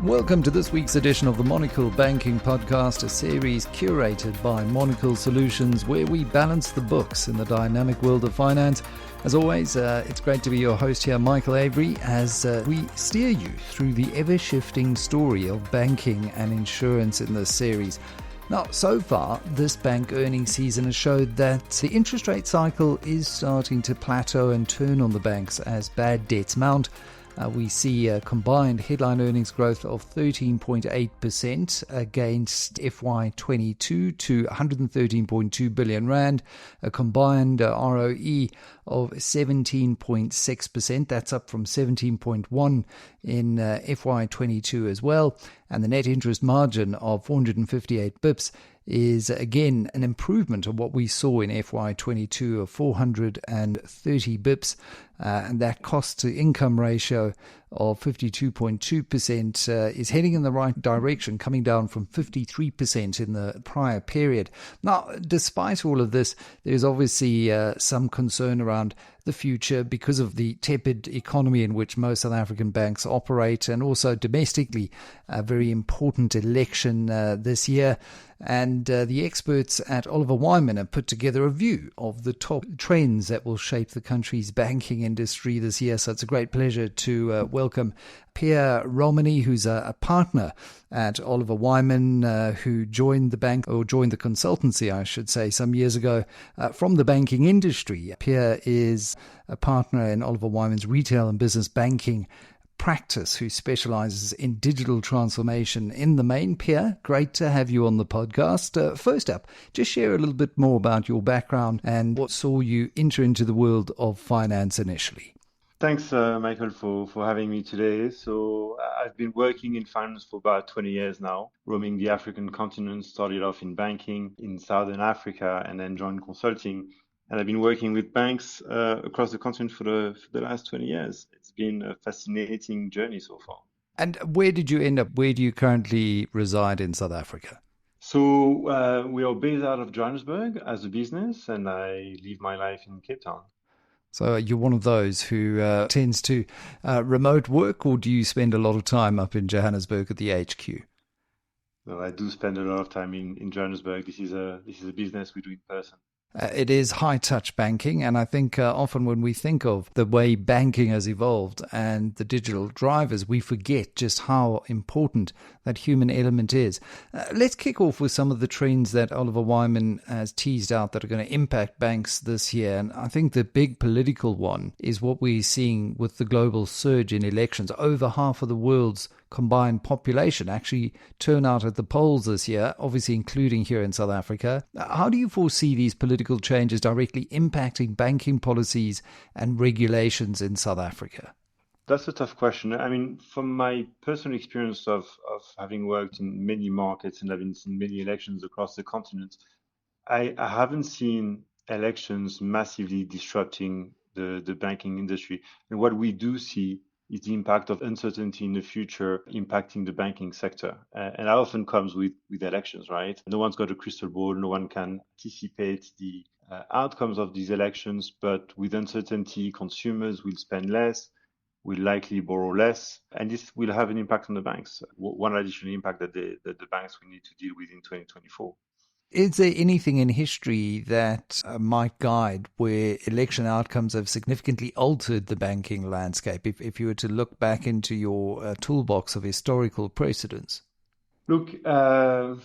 Welcome to this week's edition of the Monocle Banking Podcast, a series curated by Monocle Solutions where we balance the books in the dynamic world of finance. As always, it's great to be your host here, Michael Avery, as we steer you through the ever-shifting story of banking and insurance in this series. Now, so far, this bank earnings season has showed that the interest rate cycle is starting to plateau and turn on the banks as bad debts mount. We see a combined headline earnings growth of 13.8% against FY22 to 113.2 billion rand, a combined ROE of 17.6%. That's up from 17.1 in FY22 as well. And the net interest margin of 458 bips is again an improvement of what we saw in FY22 of 430 bips, and that cost to income ratio of 52.2% is heading in the right direction, coming down from 53% in the prior period. Now, despite all of this, there's obviously some concern around the future because of the tepid economy in which most South African banks operate, and also domestically a very important election this year. And the experts at Oliver Wyman have put together a view of the top trends that will shape the country's banking industry this year. So it's a great pleasure to welcome Pierre Romagny, who's a partner at Oliver Wyman, who joined the bank, or joined the consultancy, I should say, some years ago from the banking industry. Pierre is a partner in Oliver Wyman's retail and business banking practice, who specializes in digital transformation in the main. Pierre, great to have you on the podcast. First up, just share a little bit more about your background and what saw you enter into the world of finance initially. Thanks, Michael, for having me today. So I've been working in finance for about 20 years now, roaming the African continent, started off in banking in Southern Africa and then joined consulting. And I've been working with banks across the continent for the last 20 years. It's been a fascinating journey so far. And where did you end up? Where do you currently reside in South Africa? So we are based out of Johannesburg as a business, and I live my life in Cape Town. So you're one of those who tends to remote work, or do you spend a lot of time up in Johannesburg at the HQ? Well, I do spend a lot of time in Johannesburg. This is a business we do in person. It is high-touch banking, and I think often when we think of the way banking has evolved and the digital drivers, we forget just how important that human element is. Let's kick off with some of the trends that Oliver Wyman has teased out that are going to impact banks this year. And I think the big political one is what we're seeing with the global surge in elections. Over half of the world's combined population actually turn out at the polls this year, obviously including here in South Africa. How do you foresee these political changes directly impacting banking policies and regulations in South Africa? That's a tough question. I mean, from my personal experience of having worked in many markets and having seen many elections across the continent, I haven't seen elections massively disrupting the banking industry. And what we do see is the impact of uncertainty in the future impacting the banking sector. And that often comes with elections, right? No one's got a crystal ball. No one can anticipate the outcomes of these elections. But with uncertainty, consumers will spend less, will likely borrow less, and this will have an impact on the banks. One additional impact that the banks will need to deal with in 2024. Is there anything in history that might guide where election outcomes have significantly altered the banking landscape, if you were to look back into your toolbox of historical precedents? Look, I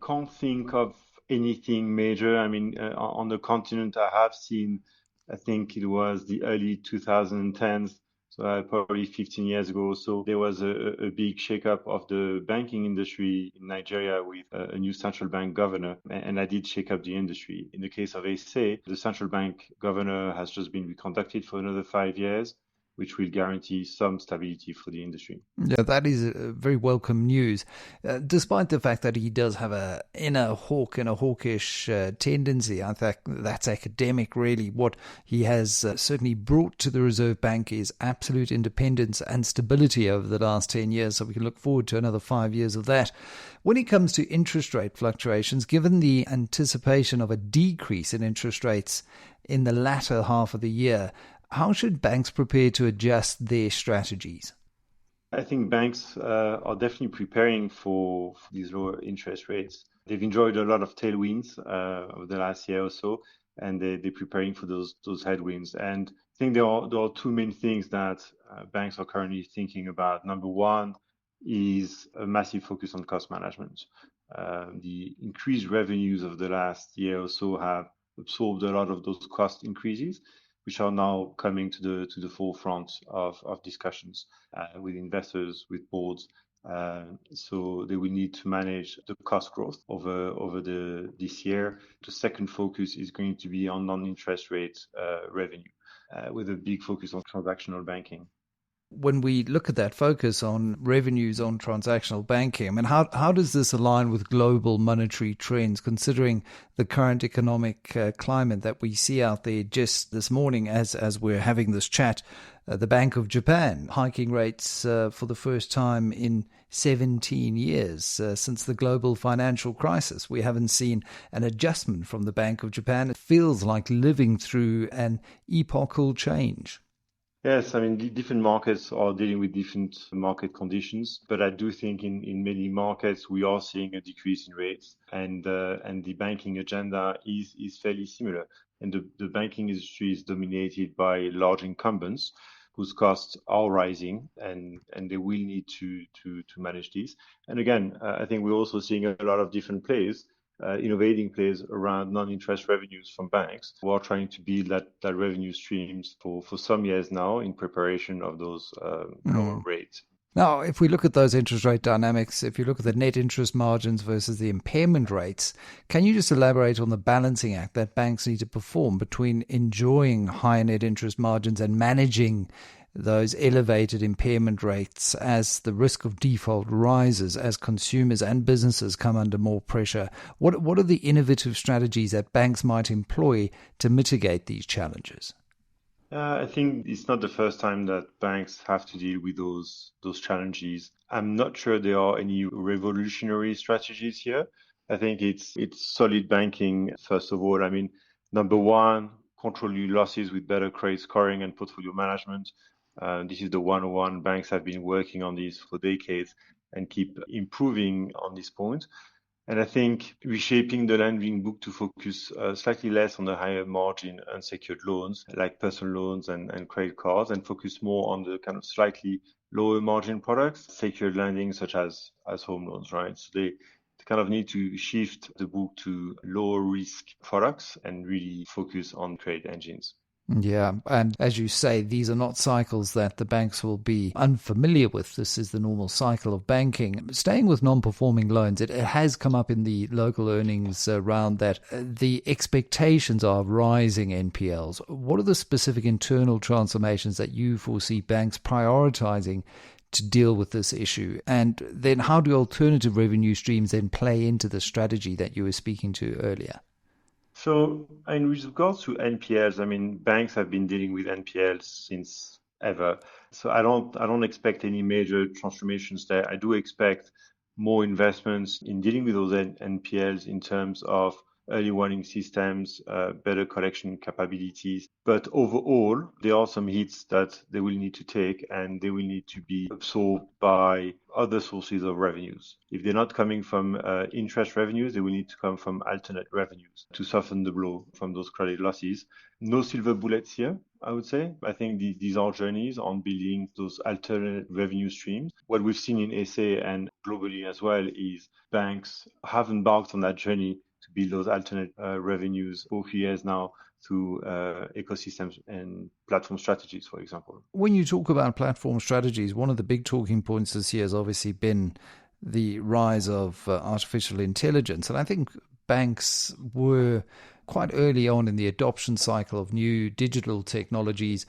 can't think of anything major. I mean, on the continent, I have seen, I think it was the early 2010s, so probably 15 years ago. So there was a big shakeup of the banking industry in Nigeria with a new central bank governor, and I did shake up the industry. In the case of SA, the central bank governor has just been reconducted for another 5 years, which will guarantee some stability for the industry. Yeah, that is very welcome news, despite the fact that he does have a inner hawk and a hawkish tendency. I think that's academic, really. What he has certainly brought to the Reserve Bank is absolute independence and stability over the last 10 years, so we can look forward to another 5 years of that. When it comes to interest rate fluctuations, given the anticipation of a decrease in interest rates in the latter half of the year, how should banks prepare to adjust their strategies? I think banks are definitely preparing for these lower interest rates. They've enjoyed a lot of tailwinds over the last year or so, and they're preparing for those headwinds. And I think there are two main things that banks are currently thinking about. Number one is a massive focus on cost management. The increased revenues of the last year or so have absorbed a lot of those cost increases, which are now coming to the forefront of discussions with investors, with boards. So they will need to manage the cost growth over this year. The second focus is going to be on non-interest rate revenue, with a big focus on transactional banking. When we look at that focus on revenues on transactional banking, I mean, how does this align with global monetary trends, considering the current economic climate that we see out there? Just this morning, as we're having this chat, the Bank of Japan hiking rates for the first time in 17 years since the global financial crisis. We haven't seen an adjustment from the Bank of Japan. It feels like living through an epochal change. Yes, I mean, different markets are dealing with different market conditions, but I do think in many markets we are seeing a decrease in rates, and the banking agenda is fairly similar. And the banking industry is dominated by large incumbents whose costs are rising, and they will need to manage this. And again, I think we're also seeing a lot of different players, innovating players around non-interest revenues from banks who are trying to build that revenue streams for some years now in preparation of those lower rates. Now, if we look at those interest rate dynamics, if you look at the net interest margins versus the impairment rates, can you just elaborate on the balancing act that banks need to perform between enjoying higher net interest margins and managing those elevated impairment rates as the risk of default rises, as consumers and businesses come under more pressure? What are the innovative strategies that banks might employ to mitigate these challenges? I think it's not the first time that banks have to deal with those challenges. I'm not sure there are any revolutionary strategies here. I think it's solid banking first of all. I mean, number one, control your losses with better credit scoring and portfolio management. This is the 101. Banks have been working on this for decades and keep improving on this point. And I think reshaping the lending book to focus slightly less on the higher margin unsecured loans like personal loans and credit cards, and focus more on the kind of slightly lower margin products, secured lending such as home loans, right? So they kind of need to shift the book to lower risk products and really focus on credit engines. Yeah, and as you say, these are not cycles that the banks will be unfamiliar with. This is the normal cycle of banking. Staying with non-performing loans, it has come up in the local earnings round that the expectations are of rising NPLs. What are the specific internal transformations that you foresee banks prioritizing to deal with this issue? And then how do alternative revenue streams then play into the strategy that you were speaking to earlier? So, in regards to NPLs, I mean, banks have been dealing with NPLs since ever. So I don't expect any major transformations there. I do expect more investments in dealing with those NPLs in terms of early warning systems, better collection capabilities. But overall, there are some hits that they will need to take, and they will need to be absorbed by other sources of revenues. If they're not coming from interest revenues, they will need to come from alternate revenues to soften the blow from those credit losses. No silver bullets here, I would say. I think these are journeys on building those alternate revenue streams. What we've seen in SA and globally as well is banks have embarked on that journey to build those alternate revenues for a few years now through ecosystems and platform strategies, for example. When you talk about platform strategies, one of the big talking points this year has obviously been the rise of artificial intelligence. And I think banks were quite early on in the adoption cycle of new digital technologies,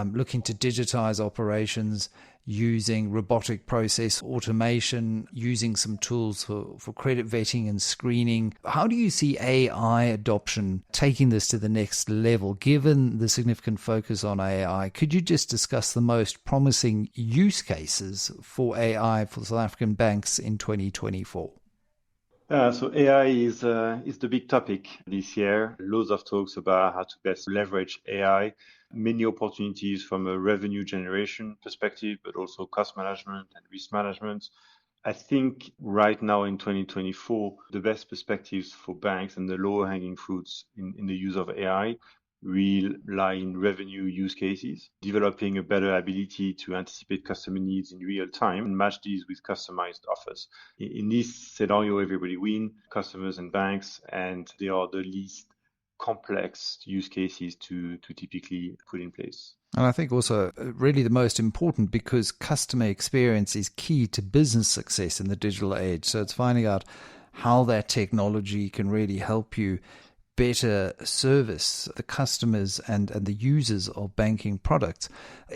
looking to digitize operations, using robotic process automation, using some tools for credit vetting and screening. How do you see AI adoption taking this to the next level, given the significant focus on AI? Could you just discuss the most promising use cases for AI for South African banks in 2024? So AI is the big topic this year. Loads of talks about how to best leverage AI. many opportunities from a revenue generation perspective, but also cost management and risk management. I think right now in 2024, the best perspectives for banks and the lower hanging fruits in the use of AI will lie in revenue use cases, developing a better ability to anticipate customer needs in real time and match these with customized offers. In this scenario, everybody win, customers and banks, and they are the least complex use cases to typically put in place. And I think also really the most important, because customer experience is key to business success in the digital age. So it's finding out how that technology can really help you better service the customers and the users of banking products.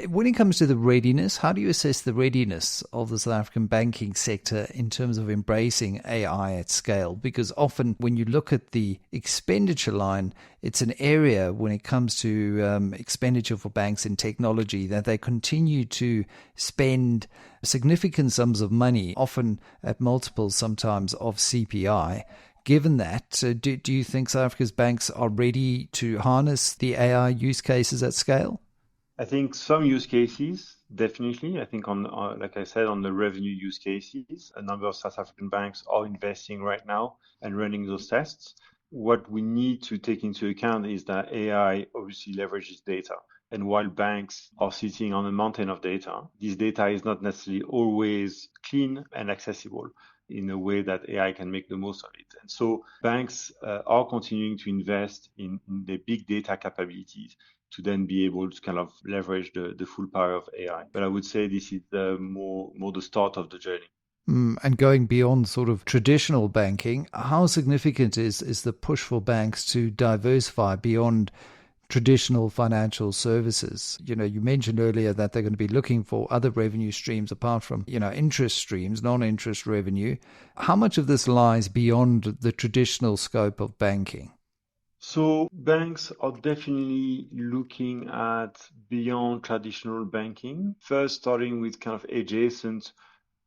When it comes to the readiness, how do you assess the readiness of the South African banking sector in terms of embracing AI at scale? Because often when you look at the expenditure line, it's an area when it comes to expenditure for banks in technology that they continue to spend significant sums of money, often at multiples sometimes of CPI. Given that, do you think South Africa's banks are ready to harness the AI use cases at scale? I think some use cases, definitely. I think like I said, on the revenue use cases, a number of South African banks are investing right now and running those tests. What we need to take into account is that AI obviously leverages data. And while banks are sitting on a mountain of data, this data is not necessarily always clean and accessible in a way that AI can make the most of it. And so banks are continuing to invest in the big data capabilities to then be able to kind of leverage the full power of AI. But I would say this is more the start of the journey. And going beyond sort of traditional banking, how significant is the push for banks to diversify beyond traditional financial services? You know, you mentioned earlier that they're going to be looking for other revenue streams apart from, interest streams, non-interest revenue. How much of this lies beyond the traditional scope of banking? So banks are definitely looking at beyond traditional banking, first starting with kind of adjacent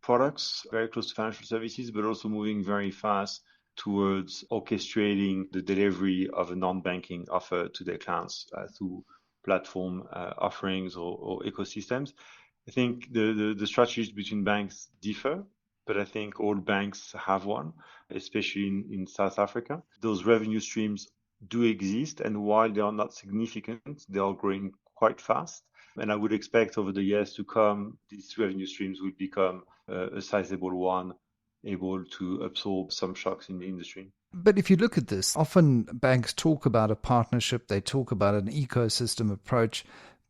products, very close to financial services, but also moving very fast towards orchestrating the delivery of a non-banking offer to their clients through platform offerings or ecosystems. I think the strategies between banks differ, but I think all banks have one, especially in South Africa. Those revenue streams do exist, and while they are not significant, they are growing quite fast. And I would expect over the years to come, these revenue streams will become a sizable one, able to absorb some shocks in the industry. But if you look at this, often banks talk about a partnership, they talk about an ecosystem approach,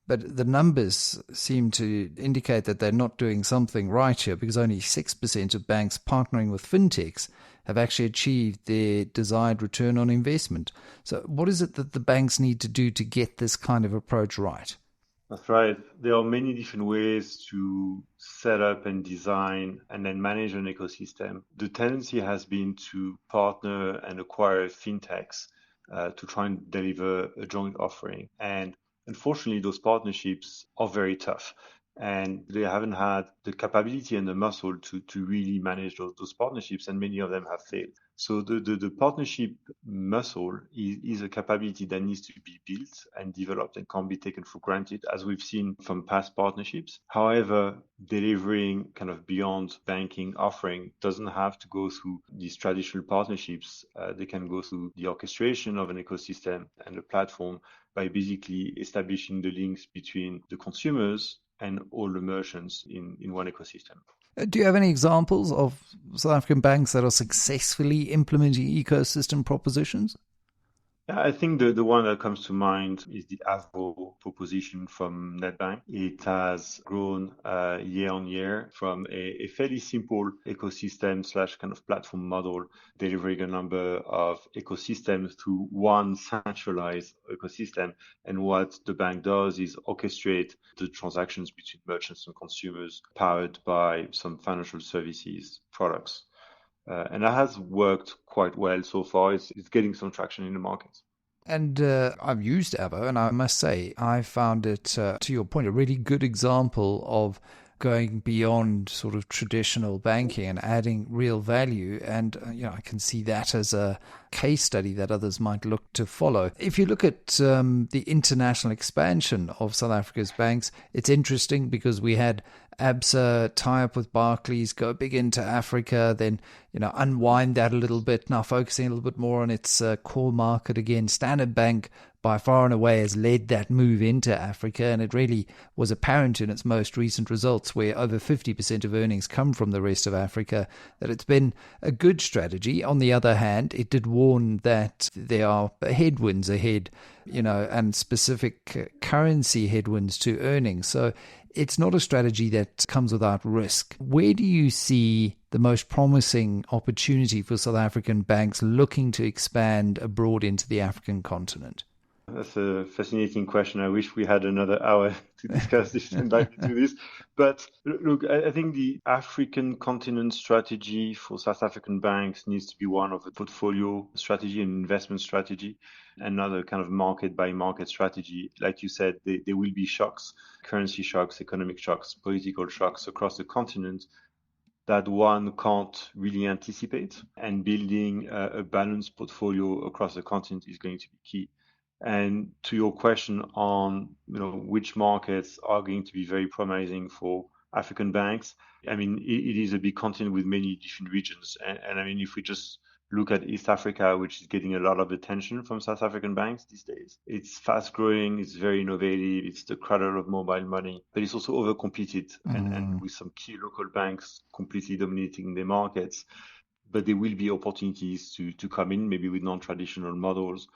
but the numbers seem to indicate that they're not doing something right here, because only 6% of banks partnering with fintechs have actually achieved their desired return on investment. So what is it that the banks need to do to get this kind of approach right? That's right. There are many different ways to set up and design and then manage an ecosystem. The tendency has been to partner and acquire fintechs to try and deliver a joint offering. And unfortunately, those partnerships are very tough. And they haven't had the capability and the muscle to really manage those partnerships, and many of them have failed. So the partnership muscle is a capability that needs to be built and developed and can't be taken for granted, as we've seen from past partnerships. However, delivering kind of beyond banking offering doesn't have to go through these traditional partnerships. They can go through the orchestration of an ecosystem and a platform by basically establishing the links between the consumers and all the merchants in one ecosystem. Do you have any examples of South African banks that are successfully implementing ecosystem propositions? Yeah, I think the one that comes to mind is the Avery proposition from Nedbank. It has grown year on year from a fairly simple ecosystem slash kind of platform model, delivering a number of ecosystems through one centralized ecosystem. And what the bank does is orchestrate the transactions between merchants and consumers, powered by some financial services products. And that has worked quite well so far. It's getting some traction in the market. And I've used Avo, and I must say, I found it, to your point, a really good example of going beyond sort of traditional banking and adding real value. And, I can see that as a case study that others might look to follow. If you look at the international expansion of South Africa's banks, it's interesting because we had ABSA tie up with Barclays, go big into Africa, then unwind that a little bit, now focusing a little bit more on its core market again. Standard Bank by far and away has led that move into Africa, and it really was apparent in its most recent results, where over 50% of earnings come from the rest of Africa, that it's been a good strategy. On the other hand, it did warn that there are headwinds ahead, and specific currency headwinds to earnings. So it's not a strategy that comes without risk. Where do you see the most promising opportunity for South African banks looking to expand abroad into the African continent? That's a fascinating question. I wish we had another hour to discuss this and dive into this. But look, I think the African continent strategy for South African banks needs to be one of a portfolio strategy and investment strategy, another kind of market by market strategy. Like you said, there will be shocks, currency shocks, economic shocks, political shocks across the continent that one can't really anticipate. And building a balanced portfolio across the continent is going to be key. And to your question on which markets are going to be very promising for African banks, I mean it is a big continent with many different regions, and I mean if we just look at East Africa, which is getting a lot of attention from South African banks these days, it's fast growing, it's very innovative, it's the cradle of mobile money, but it's also overcompeted and with some key local banks completely dominating their markets. But there will be opportunities to come in, maybe with non-traditional models.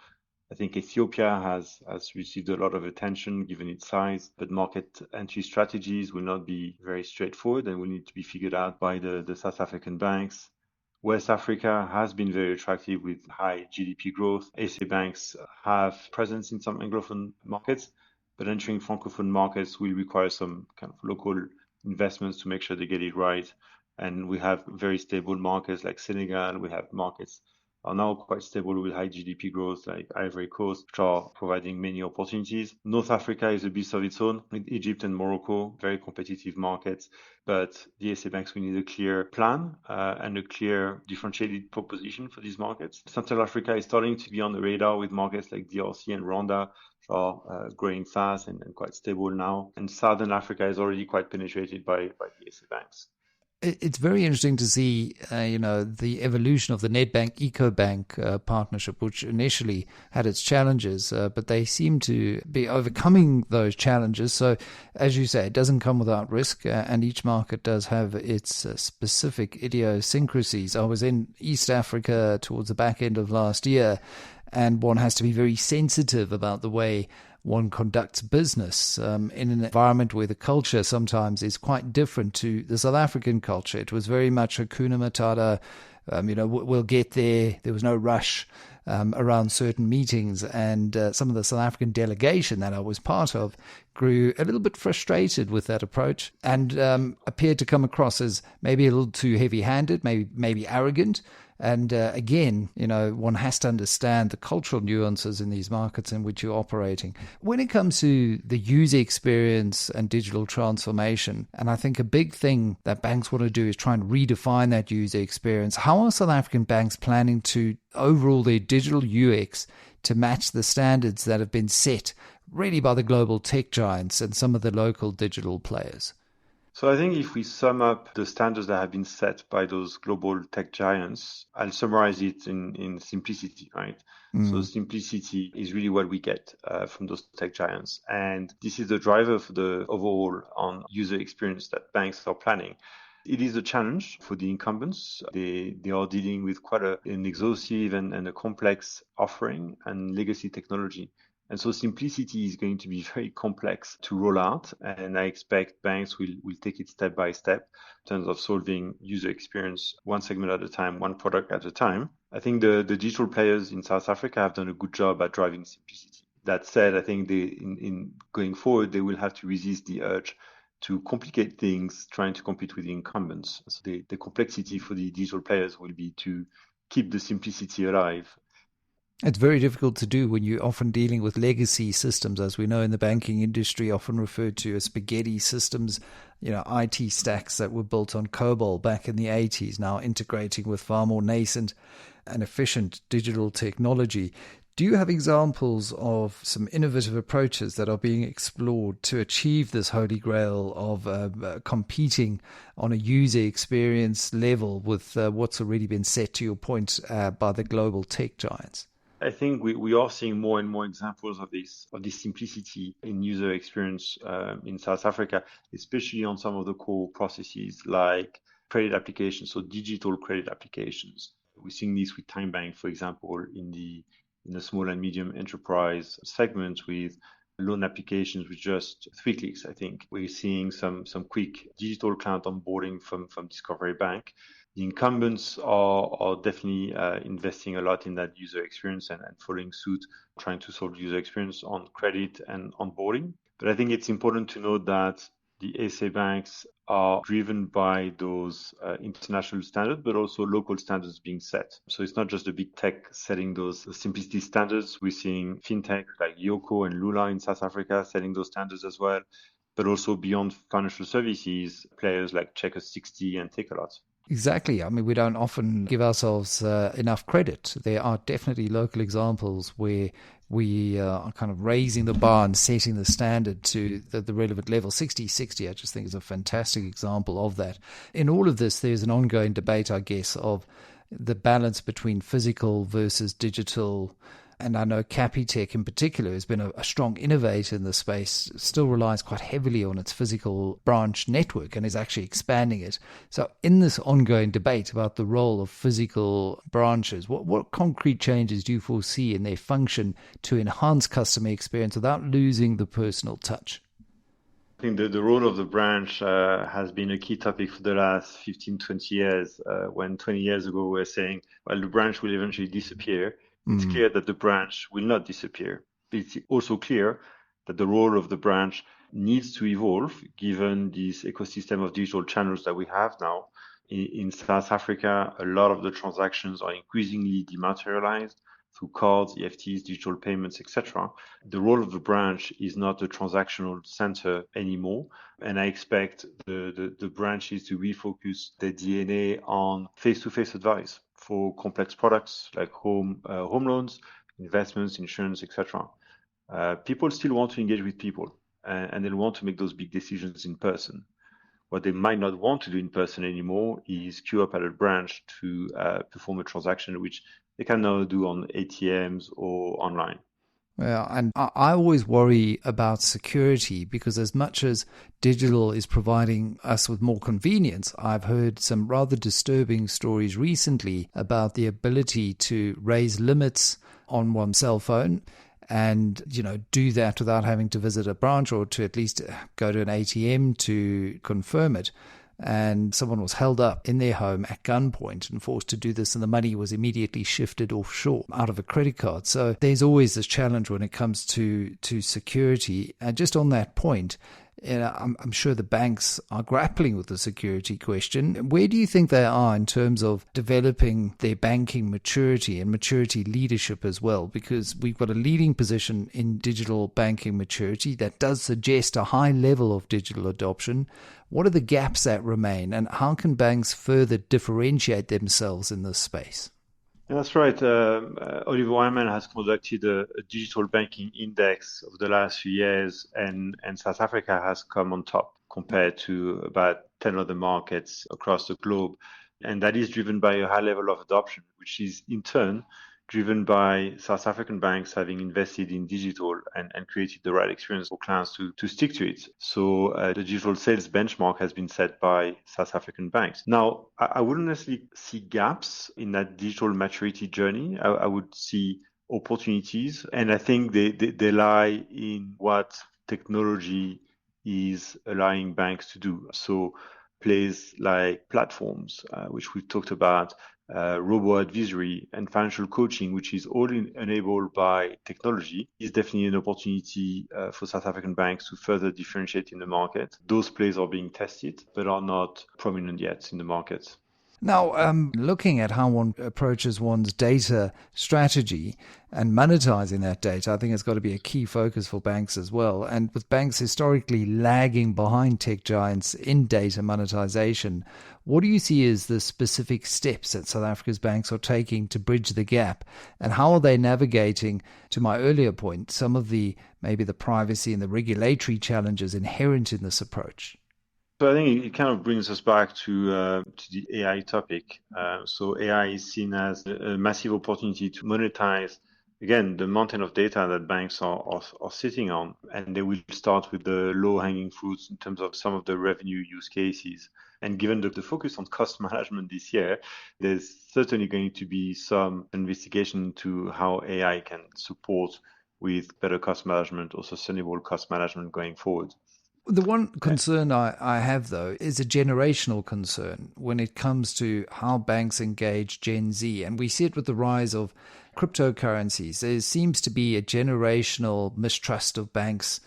I think Ethiopia has received a lot of attention given its size, but market entry strategies will not be very straightforward and will need to be figured out by the South African banks. West Africa has been very attractive with high GDP growth. SA banks have presence in some Anglophone markets, but entering Francophone markets will require some kind of local investments to make sure they get it right. And we have very stable markets like Senegal. We have markets are now quite stable with high GDP growth like Ivory Coast, which are providing many opportunities. North Africa is a beast of its own with Egypt and Morocco, very competitive markets. But the SA banks will need a clear plan and a clear differentiated proposition for these markets. Central Africa is starting to be on the radar with markets like DRC and Rwanda, which are growing fast and quite stable now. And Southern Africa is already quite penetrated by the SA banks. It's very interesting to see, the evolution of the Nedbank EcoBank partnership, which initially had its challenges, but they seem to be overcoming those challenges. So, as you say, it doesn't come without risk, and each market does have its specific idiosyncrasies. I was in East Africa towards the back end of last year, and one has to be very sensitive about the way one conducts business in an environment where the culture sometimes is quite different to the South African culture. It was very much Hakuna Matata. We'll get there. There was no rush around certain meetings, and some of the South African delegation that I was part of grew a little bit frustrated with that approach and appeared to come across as maybe a little too heavy-handed, maybe arrogant. And again, one has to understand the cultural nuances in these markets in which you're operating. When it comes to the user experience and digital transformation, and I think a big thing that banks want to do is try and redefine that user experience. How are South African banks planning to overhaul their digital UX to match the standards that have been set really by the global tech giants and some of the local digital players? So I think if we sum up the standards that have been set by those global tech giants, I'll summarize it in simplicity, right? So simplicity is really what we get from those tech giants. And this is the driver for the overall on user experience that banks are planning. It is a challenge for the incumbents. They are dealing with quite an exhaustive and a complex offering and legacy technology. And so simplicity is going to be very complex to roll out. And I expect banks will take it step by step in terms of solving user experience one segment at a time, one product at a time. I think the digital players in South Africa have done a good job at driving simplicity. That said, I think in going forward, they will have to resist the urge to complicate things, trying to compete with the incumbents. So the complexity for the digital players will be to keep the simplicity alive. It's very difficult to do when you're often dealing with legacy systems, as we know in the banking industry, often referred to as spaghetti systems, IT stacks that were built on COBOL back in the 80s, now integrating with far more nascent and efficient digital technology. Do you have examples of some innovative approaches that are being explored to achieve this holy grail of competing on a user experience level with what's already been set, to your point, by the global tech giants? I think we are seeing more and more examples of this simplicity in user experience in South Africa, especially on some of the core processes like credit applications, so digital credit applications. We're seeing this with Time Bank, for example, in the small and medium enterprise segment with loan applications with just 3 clicks. I think we're seeing some quick digital client onboarding from Discovery Bank. The incumbents are definitely investing a lot in that user experience and following suit, trying to solve user experience on credit and onboarding. But I think it's important to note that the SA banks are driven by those international standards, but also local standards being set. So it's not just the big tech setting those simplicity standards. We're seeing fintech like Yoko and Lula in South Africa setting those standards as well, but also beyond financial services, players like Checker60 and Takealot. Exactly. I mean, we don't often give ourselves enough credit. There are definitely local examples where we are kind of raising the bar and setting the standard to the relevant level. 60/60, I just think, is a fantastic example of that. In all of this, there's an ongoing debate, I guess, of the balance between physical versus digital. And I know Capitec in particular has been a strong innovator in the space, still relies quite heavily on its physical branch network and is actually expanding it. So in this ongoing debate about the role of physical branches, what concrete changes do you foresee in their function to enhance customer experience without losing the personal touch? I think the role of the branch has been a key topic for the last 15, 20 years. When 20 years ago we were saying, well, the branch will eventually disappear. It's clear that the branch will not disappear. It's also clear that the role of the branch needs to evolve given this ecosystem of digital channels that we have now. In South Africa, a lot of the transactions are increasingly dematerialized through cards, EFTs, digital payments, etc. The role of the branch is not a transactional center anymore, and I expect the branches to refocus their DNA on face-to-face advice for complex products like home loans, investments, insurance, etc. People still want to engage with people, and they want to make those big decisions in person. What they might not want to do in person anymore is queue up at a branch to perform a transaction, which they can now do on ATMs or online. Yeah, and I always worry about security because as much as digital is providing us with more convenience, I've heard some rather disturbing stories recently about the ability to raise limits on one's cell phone and, do that without having to visit a branch or to at least go to an ATM to confirm it. And someone was held up in their home at gunpoint and forced to do this, and the money was immediately shifted offshore out of a credit card. So there's always this challenge when it comes to security. And just on that point, I'm sure the banks are grappling with the security question. Where do you think they are in terms of developing their banking maturity and maturity leadership as well? Because we've got a leading position in digital banking maturity that does suggest a high level of digital adoption. What are the gaps that remain, and how can banks further differentiate themselves in this space? That's right. Oliver Wyman has conducted a digital banking index over the last few years, and South Africa has come on top compared to about 10 other markets across the globe. And that is driven by a high level of adoption, which is in turn driven by South African banks having invested in digital and created the right experience for clients to stick to it. So the digital sales benchmark has been set by South African banks. Now, I wouldn't necessarily see gaps in that digital maturity journey. I would see opportunities, and I think they lie in what technology is allowing banks to do. So plays like platforms, which we've talked about, robo-advisory and financial coaching, which is all enabled by technology, is definitely an opportunity for South African banks to further differentiate in the market. Those plays are being tested, but are not prominent yet in the market. Now, looking at how one approaches one's data strategy and monetizing that data, I think it's got to be a key focus for banks as well. And with banks historically lagging behind tech giants in data monetization, what do you see as the specific steps that South Africa's banks are taking to bridge the gap? And how are they navigating, to my earlier point, some of maybe the privacy and the regulatory challenges inherent in this approach? So I think it kind of brings us back to the AI topic. So AI is seen as a massive opportunity to monetize, again, the mountain of data that banks are sitting on. And they will start with the low-hanging fruits in terms of some of the revenue use cases. And given the focus on cost management this year, there's certainly going to be some investigation into how AI can support with better cost management or sustainable cost management going forward. The one concern I have, though, is a generational concern when it comes to how banks engage Gen Z. And we see it with the rise of cryptocurrencies. There seems to be a generational mistrust of banks.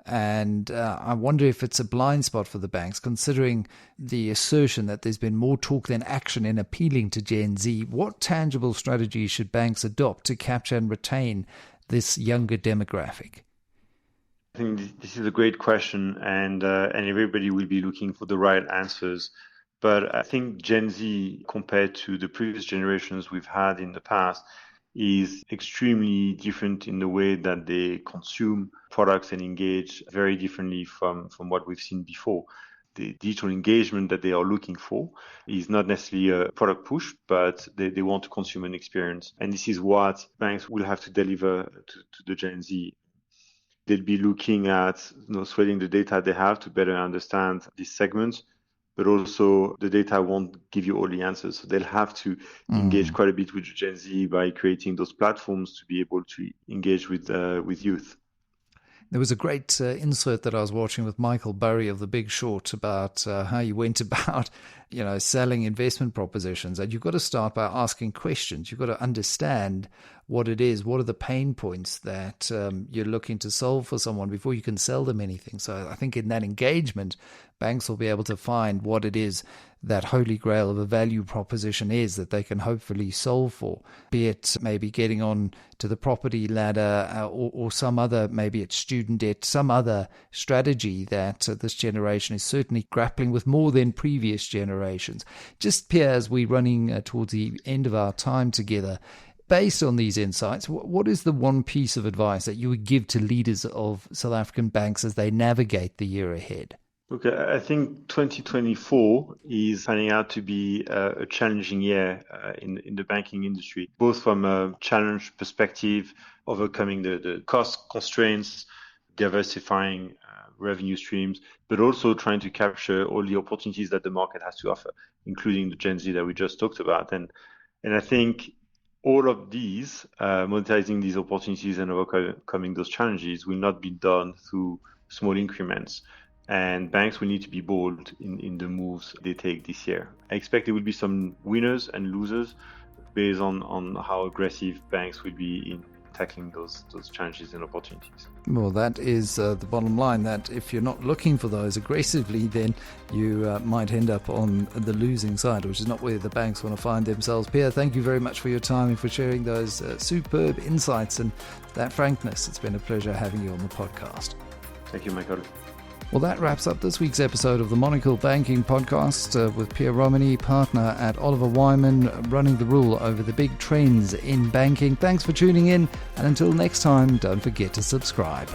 And I wonder if it's a blind spot for the banks, considering the assertion that there's been more talk than action in appealing to Gen Z. What tangible strategies should banks adopt to capture and retain this younger demographic? I think this is a great question, and everybody will be looking for the right answers. But I think Gen Z, compared to the previous generations we've had in the past, is extremely different in the way that they consume products and engage very differently from what we've seen before. The digital engagement that they are looking for is not necessarily a product push, but they want to consume an experience. And this is what banks will have to deliver to the Gen Z. They'll be looking at sweating the data they have to better understand these segments, but also the data won't give you all the answers. So they'll have to engage quite a bit with Gen Z by creating those platforms to be able to engage with youth. There was a great insert that I was watching with Michael Burry of The Big Short about how you went about, selling investment propositions. And you've got to start by asking questions. You've got to understand what it is. What are the pain points that you're looking to solve for someone before you can sell them anything? So I think in that engagement, banks will be able to find what it is that holy grail of a value proposition is that they can hopefully solve for, be it maybe getting on to the property ladder or some other, maybe it's student debt, some other strategy that this generation is certainly grappling with more than previous generations. Just, Pierre, as we're running towards the end of our time together, based on these insights, what is the one piece of advice that you would give to leaders of South African banks as they navigate the year ahead? Look, I think 2024 is panning out to be a challenging year in the banking industry, both from a challenge perspective, overcoming the cost constraints, diversifying revenue streams, but also trying to capture all the opportunities that the market has to offer, including the Gen Z that we just talked about. And I think all of these, monetizing these opportunities and overcoming those challenges will not be done through small increments. And banks will need to be bold in the moves they take this year. I expect there will be some winners and losers based on how aggressive banks will be in tackling those challenges and opportunities. Well, that is the bottom line, that if you're not looking for those aggressively, then you might end up on the losing side, which is not where the banks want to find themselves. Pierre, thank you very much for your time and for sharing those superb insights and that frankness. It's been a pleasure having you on the podcast. Thank you, Michael. Well, that wraps up this week's episode of the Monocle Banking Podcast with Pierre Romagny, partner at Oliver Wyman, running the rule over the big trends in banking. Thanks for tuning in, and until next time, don't forget to subscribe.